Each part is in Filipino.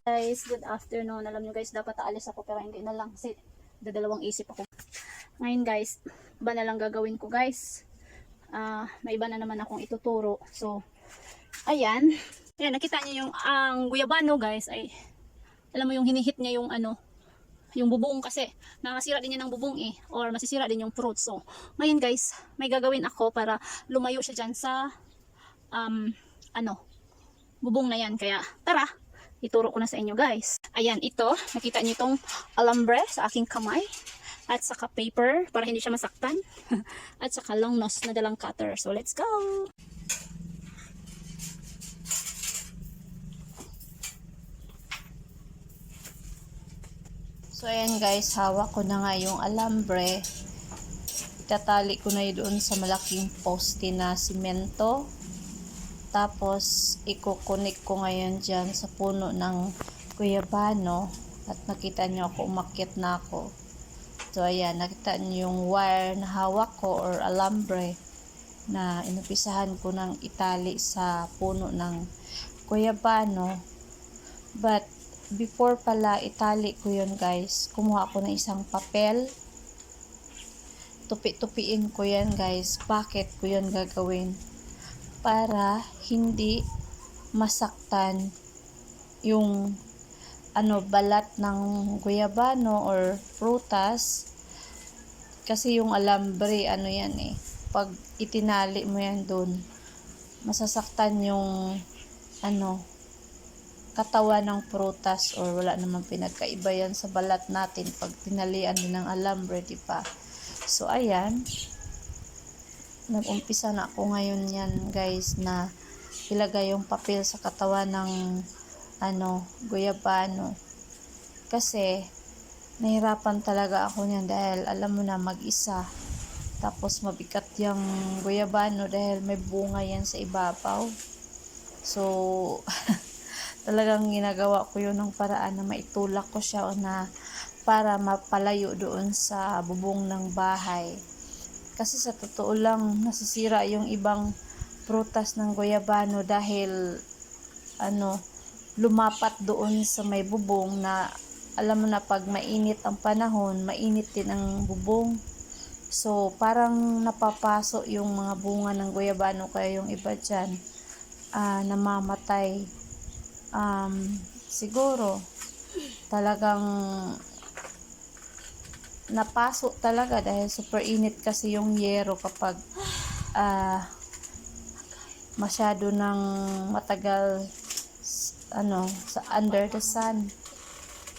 Guys, good afternoon. Alam nyo guys, dapat aalis ako pero hindi na lang kasi dadalawang isip ako. Ngayon guys, iba na lang gagawin ko guys. May iba na naman akong ituturo. So, ayan. Ayan, nakita niyo yung ang guyabano guys ay alam mo yung hinihit niya yung yung bubong kasi nakasira din niya ng bubong or masisira din yung fruit. So, ngayon guys, may gagawin ako para lumayo siya dyan sa bubong na yan. Kaya, tara! Ituro ko na sa inyo guys. Ayan, ito. Nakita niyo itong alambre sa aking kamay. At saka paper para hindi siya masaktan. At saka long nose na dalang cutter. So, let's go! So, ayan guys. Hawak ko na nga yung alambre. Itatali ko na yun doon sa malaking poste na simento. Tapos, ikukunik ko ngayon dyan sa puno ng guyabano. At nakita nyo ako, umakyat na ako. So, ayan, nakita nyo yung wire na hawak ko or alambre na inupisahan ko ng itali sa puno ng guyabano. But, before pala itali ko yun guys, kumuha ko ng isang papel. Tupi-tupiin ko yan guys. Bakit ko yun gagawin? Para hindi masaktan yung balat ng guyabano or prutas kasi yung alambre yan pag itinali mo yan dun masasaktan yung katawan ng prutas or wala namang pinagkaiba yan sa balat natin pag tinalian din ng alambre, diba? So ayan, nag-umpisa na ako ngayon yan guys na ilagay yung papel sa katawan ng guyabano kasi nahirapan talaga ako niyan dahil alam mo na mag-isa tapos mabigat yung guyabano dahil may bunga yan sa ibabaw. So talagang ginagawa ko yun ng paraan na maitulak ko siya na para mapalayo doon sa bubong ng bahay. Kasi sa totoo lang, nasisira yung ibang prutas ng guyabano dahil, lumapat doon sa may bubong na, alam mo na pag mainit ang panahon, mainit din ang bubong. So, parang napapaso yung mga bunga ng guyabano kaya yung iba dyan, namamatay. Siguro, talagang napaso talaga dahil super init kasi yung yero kapag masyado ng matagal sa under the sun.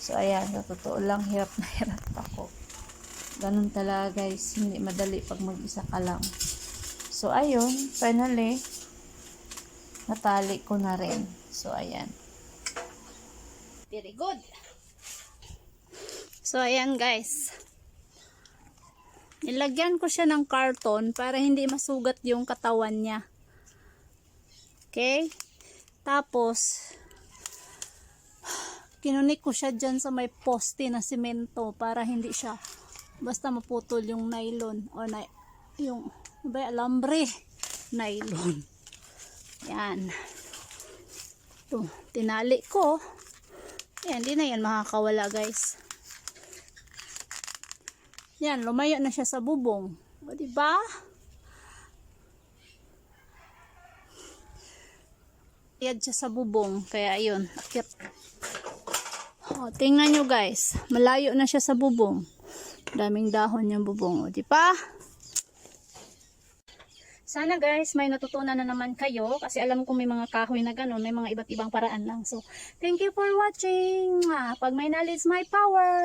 So ayan, sa totoo lang hirap na hirap ako. Ganun talaga guys, hindi madali pag mag-isa ka lang. So ayun, finally natali ko na rin. So ayan. Very good. So ayan guys. Nilagyan ko siya ng karton para hindi masugat yung katawan niya. Okay? Tapos, kinunik ko siya dyan sa may poste na simento para hindi siya basta maputol yung nylon o yung alambre. Nylon. Yan. Ito, tinali ko. Yan, hindi na yan makakawala guys. Yan, lumayo na siya sa bubong. O, diba? Ayan siya sa bubong. Kaya, ayun. Akit. O, tingnan nyo guys. Malayo na siya sa bubong. Daming dahon yung bubong. O, diba? Sana guys, may natutunan na naman kayo. Kasi alam ko may mga kahoy na gano'n. May mga iba't ibang paraan lang. So, thank you for watching. Pag may knowledge, may power.